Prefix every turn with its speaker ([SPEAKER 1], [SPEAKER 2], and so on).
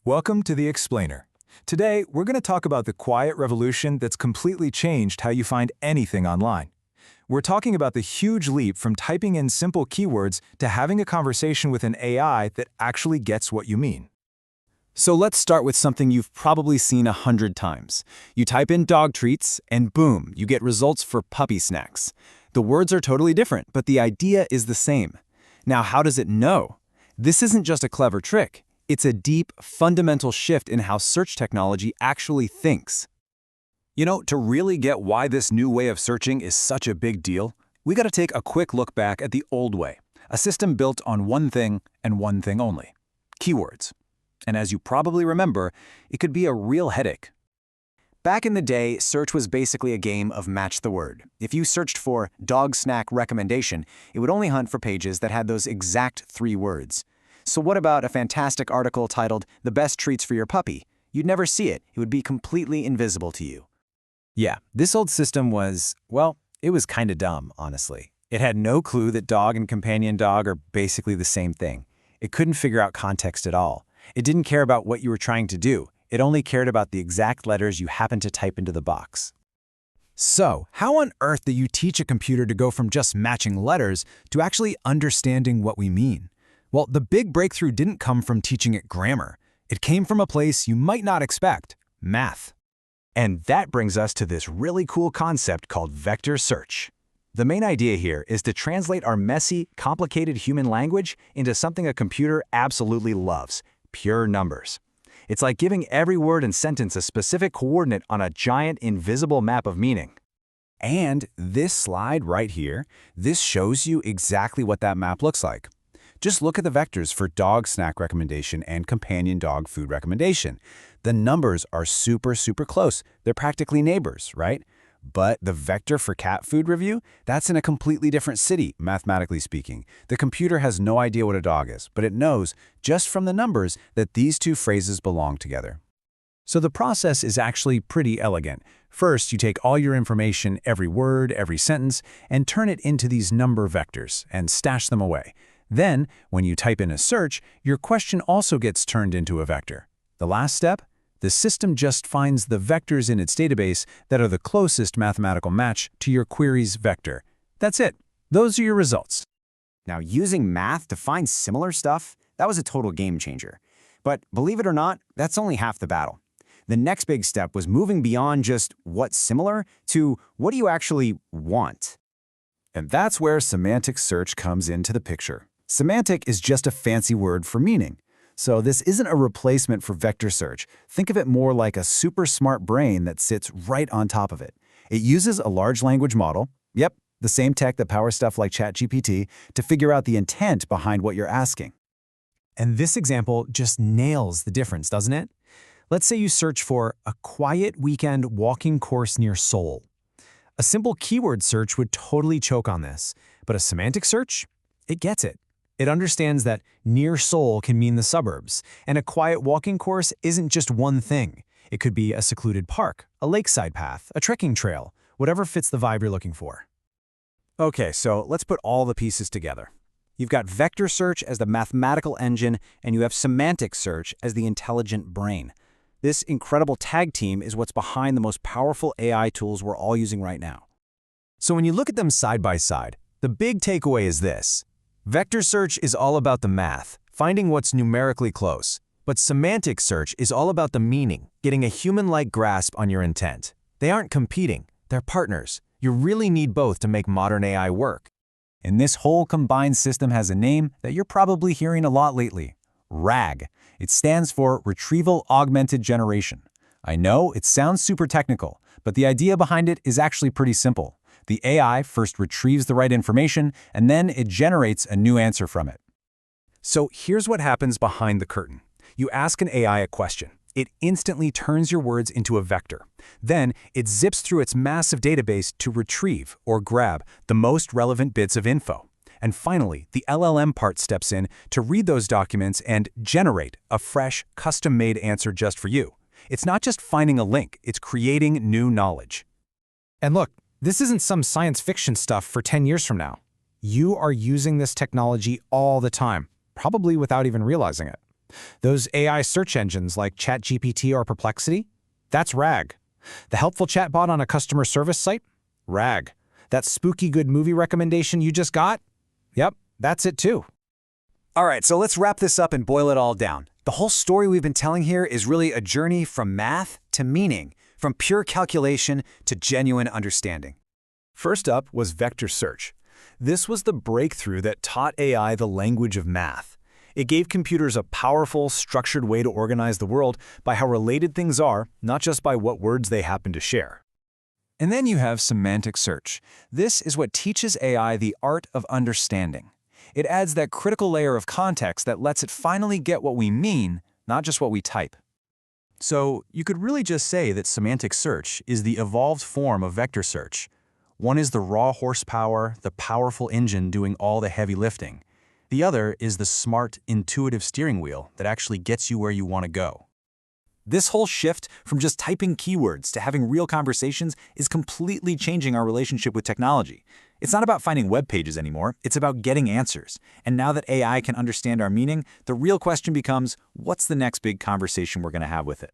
[SPEAKER 1] Welcome to The Explainer. Today, we're going to talk about the quiet revolution that's completely changed how you find anything online. We're talking about the huge leap from typing in simple keywords to having a conversation with an AI that actually gets what you mean.
[SPEAKER 2] So let's start with something you've probably seen 100 times. You type in dog treats, and boom, you get results for puppy snacks. The words are totally different, but the idea is the same. Now, how does it know? This isn't just a clever trick. It's a deep, fundamental shift in how search technology actually thinks.
[SPEAKER 1] To really get why this new way of searching is such a big deal, we got to take a quick look back at the old way, a system built on one thing and one thing only: keywords. And as you probably remember, it could be a real headache.
[SPEAKER 3] Back in the day, search was basically a game of match the word. If you searched for dog snack recommendation, it would only hunt for pages that had those exact 3 words. So what about a fantastic article titled "The Best Treats for Your Puppy"? You'd never see it. It would be completely invisible to you.
[SPEAKER 2] Yeah, this old system was, well, it was kinda dumb, honestly. It had no clue that dog and companion dog are basically the same thing. It couldn't figure out context at all. It didn't care about what you were trying to do. It only cared about the exact letters you happened to type into the box.
[SPEAKER 1] So, how on earth do you teach a computer to go from just matching letters to actually understanding what we mean? Well, the big breakthrough didn't come from teaching it grammar. It came from a place you might not expect: math. And that brings us to this really cool concept called vector search. The main idea here is to translate our messy, complicated human language into something a computer absolutely loves: pure numbers. It's like giving every word and sentence a specific coordinate on a giant, invisible map of meaning.
[SPEAKER 2] And this slide right here, this shows you exactly what that map looks like. Just look at the vectors for dog snack recommendation and companion dog food recommendation. The numbers are super close. They're practically neighbors, right? But the vector for cat food review, that's in a completely different city, mathematically speaking. The computer has no idea what a dog is, but it knows, just from the numbers, that these 2 phrases belong together.
[SPEAKER 1] So the process is actually pretty elegant. First, you take all your information, every word, every sentence, and turn it into these number vectors and stash them away. Then, when you type in a search, your question also gets turned into a vector. The last step? The system just finds the vectors in its database that are the closest mathematical match to your query's vector. That's it. Those are your results.
[SPEAKER 3] Now, using math to find similar stuff, that was a total game changer. But believe it or not, that's only half the battle. The next big step was moving beyond just what's similar to what do you actually want.
[SPEAKER 2] And that's where semantic search comes into the picture. Semantic is just a fancy word for meaning. So this isn't a replacement for vector search. Think of it more like a super smart brain that sits right on top of it. It uses a large language model, yep, the same tech that powers stuff like ChatGPT, to figure out the intent behind what you're asking.
[SPEAKER 1] And this example just nails the difference, doesn't it? Let's say you search for a quiet weekend walking course near Seoul. A simple keyword search would totally choke on this, but a semantic search, it gets it. It understands that near Seoul can mean the suburbs, and a quiet walking course isn't just one thing. It could be a secluded park, a lakeside path, a trekking trail, whatever fits the vibe you're looking for.
[SPEAKER 3] Okay, so let's put all the pieces together. You've got vector search as the mathematical engine, and you have semantic search as the intelligent brain. This incredible tag team is what's behind the most powerful AI tools we're all using right now.
[SPEAKER 1] So when you look at them side by side, the big takeaway is this: vector search is all about the math, finding what's numerically close. But semantic search is all about the meaning, getting a human-like grasp on your intent. They aren't competing, they're partners. You really need both to make modern AI work.
[SPEAKER 2] And this whole combined system has a name that you're probably hearing a lot lately: RAG. It stands for Retrieval Augmented Generation. I know it sounds super technical, but the idea behind it is actually pretty simple. The AI first retrieves the right information, and then it generates a new answer from it.
[SPEAKER 1] So here's what happens behind the curtain. You ask an AI a question. It instantly turns your words into a vector. Then it zips through its massive database to retrieve, or grab, the most relevant bits of info. And finally, the LLM part steps in to read those documents and generate a fresh, custom-made answer just for you. It's not just finding a link, it's creating new knowledge. And look, this isn't some science fiction stuff for 10 years from now. You are using this technology all the time, probably without even realizing it. Those AI search engines like ChatGPT or Perplexity? That's RAG. The helpful chatbot on a customer service site? RAG. That spooky good movie recommendation you just got? Yep, that's it too.
[SPEAKER 3] All right, so let's wrap this up and boil it all down. The whole story we've been telling here is really a journey from math to meaning, from pure calculation to genuine understanding.
[SPEAKER 2] First up was vector search. This was the breakthrough that taught AI the language of math. It gave computers a powerful, structured way to organize the world by how related things are, not just by what words they happen to share.
[SPEAKER 1] And then you have semantic search. This is what teaches AI the art of understanding. It adds that critical layer of context that lets it finally get what we mean, not just what we type.
[SPEAKER 4] So you could really just say that semantic search is the evolved form of vector search. One is the raw horsepower, the powerful engine doing all the heavy lifting. The other is the smart, intuitive steering wheel that actually gets you where you want to go.
[SPEAKER 3] This whole shift from just typing keywords to having real conversations is completely changing our relationship with technology. It's not about finding web pages anymore, it's about getting answers. And now that AI can understand our meaning, the real question becomes, what's the next big conversation we're going to have with it?